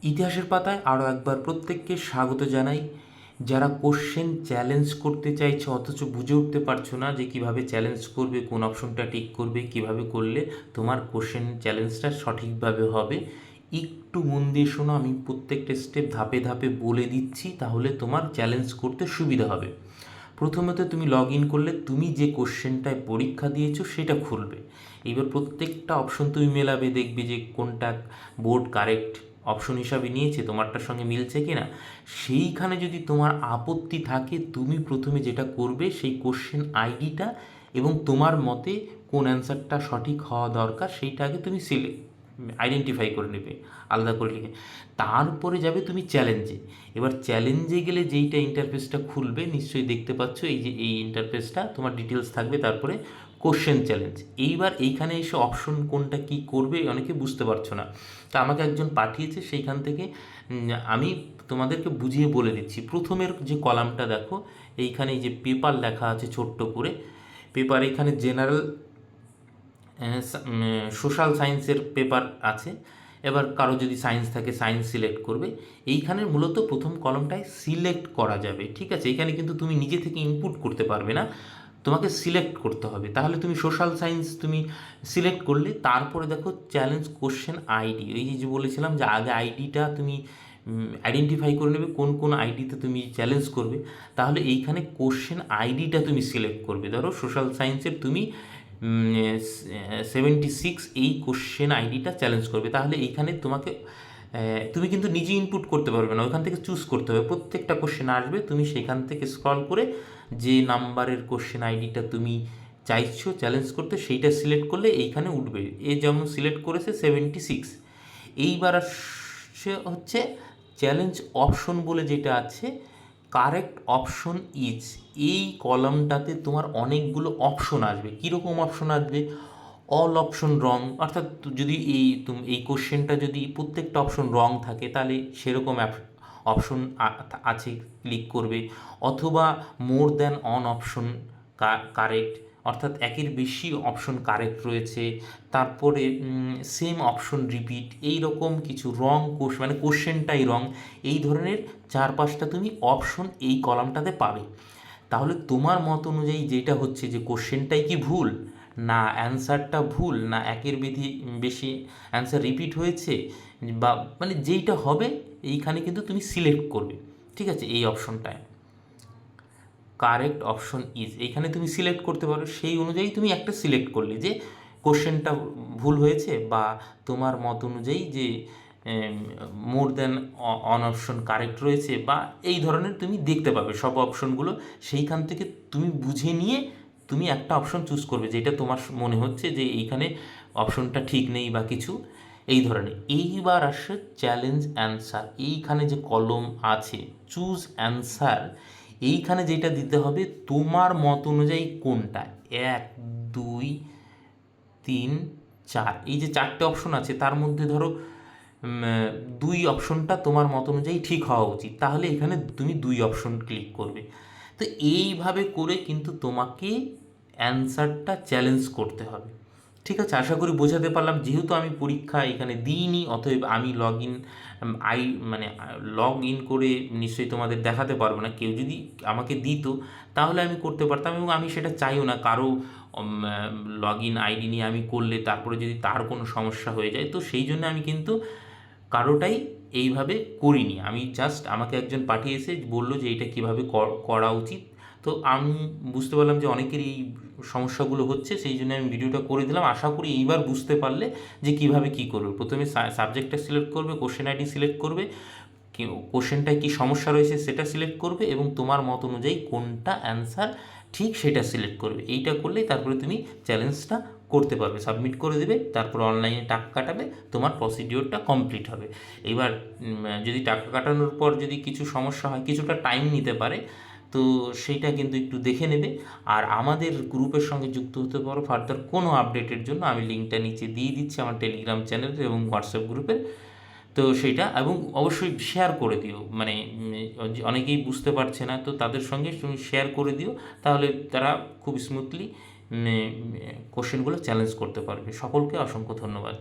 ইতিহাসের পাতায় আরও একবার প্রত্যেককে স্বাগত জানাই। যারা কোশ্চেন চ্যালেঞ্জ করতে চাইছে অথচ বুঝে উঠতে পারছো না যে কিভাবে চ্যালেঞ্জ করবে, কোন অপশনটা টিক করবে, কিভাবে করলে তোমার কোশ্চেন চ্যালেঞ্জটা সঠিকভাবে হবে, একটু মন দিয়ে শোনো। আমি প্রত্যেকটা স্টেপ ধাপে ধাপে বলে দিচ্ছি, তাহলে তোমার চ্যালেঞ্জ করতে সুবিধা হবে। প্রথমত তুমি লগ ইন করলে তুমি যে কোশ্চেনটায় পরীক্ষা দিয়েছো সেটা খুলবে। এবার প্রত্যেকটা অপশন তুমি মেলাবে, দেখবে যে কোনটা বোর্ড কারেক্ট অপশন হিসাবে নিয়েছে, তোমারটার সঙ্গে মিলছে কি না। সেইখানে যদি তোমার আপত্তি থাকে, তুমি প্রথমে যেটা করবে সেই কোশ্চেন আইডিটা এবং তোমার মতে কোন অ্যান্সারটা সঠিক হওয়া দরকার সেইটা আগে তুমি আইডেন্টিফাই করে নেবে আলাদা করে লিখে। তারপরে যাবে তুমি চ্যালেঞ্জে। এবার চ্যালেঞ্জে গেলে যেইটা ইন্টারফেসটা খুলবে, নিশ্চয়ই দেখতে পাচ্ছ এই যে এই ইন্টারফেসটা, তোমার ডিটেলস থাকবে, তারপরে কোশ্চেন চ্যালেঞ্জ। এইবার এইখানে এসে অপশন কোনটা কি করবে অনেকে বুঝতে পারছো না, তা আমাকে একজন পাঠিয়েছে, সেইখান থেকে আমি তোমাদেরকে বুঝিয়ে বলে দিচ্ছি। প্রথমের যে কলামটা দেখো, এইখানে এই যে পেপার লেখা আছে ছোট্ট করে, পেপার এখানে জেনারেল সোশ্যাল সায়েন্সের পেপার আছে। এবার কারো যদি সায়েন্স থাকে সায়েন্স সিলেক্ট করবে। এইখানে মূলত প্রথম কলমটায় সিলেক্ট করা যাবে, ঠিক আছে। এইখানে কিন্তু তুমি নিজে থেকে ইনপুট করতে পারবে না, তোমাকে সিলেক্ট করতে হবে। তাহলে তুমি সোশ্যাল সায়েন্স তুমি সিলেক্ট করলে, তারপরে দেখো চ্যালেঞ্জ কোশ্চেন আইডি, এই যে বলেছিলাম যে আগে আইডিটা তুমি আইডেন্টিফাই করে নেবে কোন কোন আইডিতে তুমি চ্যালেঞ্জ করবে। তাহলে এইখানে কোশ্চেন আইডিটা তুমি সিলেক্ট করবে। ধরো সোশ্যাল সায়েন্সের তুমি 76 এই কোশ্চেন আইডিটা চ্যালেঞ্জ করবে। তাহলে এইখানে তোমাকে তুমি কিন্তু নিজে ইনপুট করতে পারবে না, ওইখান থেকে চুজ করতে হবে। প্রত্যেকটা কোশ্চেন আসবে, তুমি সেখান থেকে স্ক্রল করে যে নাম্বারের কোশ্চেন আইডিটা তুমি চাইছো চ্যালেঞ্জ করতে সেইটা সিলেক্ট করলে এইখানে উঠবে। এ যেমন সিলেক্ট করেছে 76। এইবার হচ্ছে চ্যালেঞ্জ অপশন বলে যেটা আছে, কারেক্ট অপশন ইজ, এই কলামটাতে তোমার অনেকগুলো অপশন আসবে। কীরকম অপশন আসবে? অল অপশন রং, অর্থাৎ যদি এই কোশ্চেনটা যদি প্রত্যেকটা অপশন রং থাকে তাহলে সেরকম অপশন আছে ক্লিক করবে। অথবা more than on option correct, অর্থাৎ একের বেশি অপশন কারেক্ট রয়েছে। তারপরে সেম অপশন রিপিট, এই রকম কিছু রং মানে কোশ্চেনটাই রং, এই ধরনের 4-5টা তুমি অপশন এই কলামটাতে পাবে। তাহলে তোমার মত অনুযায়ী যেটা হচ্ছে যে কোশ্চেনটাই কি ভুল, না অ্যান্সারটা ভুল, না একের বেশি অ্যান্সার রিপিট হয়েছে, বা মানে যেইটা হবে এইখানে কিন্তু তুমি সিলেক্ট করবে, ঠিক আছে। এই অপশনটায় কারেক্ট অপশন ইজ, এইখানে তুমি সিলেক্ট করতে পারো। সেই অনুযায়ী তুমি একটা সিলেক্ট করলে যে কোশ্চেনটা ভুল হয়েছে, বা তোমার মত অনুযায়ী যে more than on option correct রয়েছে, বা এই ধরনের তুমি দেখতে পাবে সব অপশনগুলো। সেইখান থেকে তুমি বুঝে নিয়ে তুমি একটা অপশন চুজ করবে যেটা তোমার মনে হচ্ছে যে এইখানে অপশনটা ঠিক নেই বা কিছু এই ধরনের। এইবার আসে চ্যালেঞ্জ অ্যান্সার, এইখানে যে কলম আছে চুজ অ্যান্সার, এইখানে যেটা দিতে হবে তোমার মত অনুযায়ী কোনটা 1, 2, 3, 4, এই যে 4টে অপশন আছে তার মধ্যে ধরো 2 অপশনটা তোমার মত অনুযায়ী ঠিক হওয়া উচিত, তাহলে এখানে তুমি 2 অপশন ক্লিক করবে। তো এইভাবে করে কিন্তু তোমাকে অ্যান্সারটা চ্যালেঞ্জ করতে হবে, ঠিক আছে। আশা করি বোঝাতে পারলাম। যেহেতু আমি পরীক্ষা এখানে দিইনি, অতএব আমি মানে লগ ইন করে নিশ্চয়ই তোমাদের দেখাতে পারবো না। কেউ যদি আমাকে দিত তাহলে আমি করতে পারতাম, এবং আমি সেটা চাইও না কারো লগ ইন আইডি নিয়ে আমি করলে তারপরে যদি তার কোনো সমস্যা হয়ে যায়। তো সেই জন্য আমি কিন্তু কারোটাই এইভাবে করিনি। আমি জাস্ট আমাকে একজন পাঠিয়েছে, বললো যে এইটা কীভাবে করা উচিত। তো আমি বুঝতে পারলাম যে অনেকেরই এই সমস্যাগুলো হচ্ছে, সেই জন্য আমি ভিডিওটা করে দিলাম। আশা করি এইবার বুঝতে পারলে যে কিভাবে কি করবে। প্রথমে সাবজেক্টটা সিলেক্ট করবে, কোশ্চেন আইডি সিলেক্ট করবে, কোশ্চেনটায় কী সমস্যা রয়েছে সেটা সিলেক্ট করবে, এবং তোমার মত অনুযায়ী কোনটা অ্যান্সার ঠিক সেটা সিলেক্ট করবে। এইটা করলেই তারপরে তুমি চ্যালেঞ্জটা করতে পারবে, সাবমিট করে দেবে, তারপর অনলাইনে টাকা কাটাবে, তোমার প্রসিডিওরটা কমপ্লিট হবে। এবার যদি টাকা কাটানোর পর যদি কিছু সমস্যা হয়, কিছুটা টাইম নিতে পারে, তো সেইটা কিন্তু একটু দেখে নেবে। আর আমাদের গ্রুপের সঙ্গে যুক্ত হতে পারো ফার্দার কোনো আপডেটের জন্য। আমি লিঙ্কটা নিচে দিয়ে দিচ্ছি আমার টেলিগ্রাম চ্যানেলের এবং হোয়াটসঅ্যাপ গ্রুপের। তো সেইটা এবং অবশ্যই শেয়ার করে দিও, মানে অনেকেই বুঝতে পারছে না, তো তাদের সঙ্গে তুমি শেয়ার করে দিও, তাহলে তারা খুব স্মুথলি কোশ্চেনগুলো চ্যালেঞ্জ করতে পারবে। সকলকে অসংখ্য ধন্যবাদ।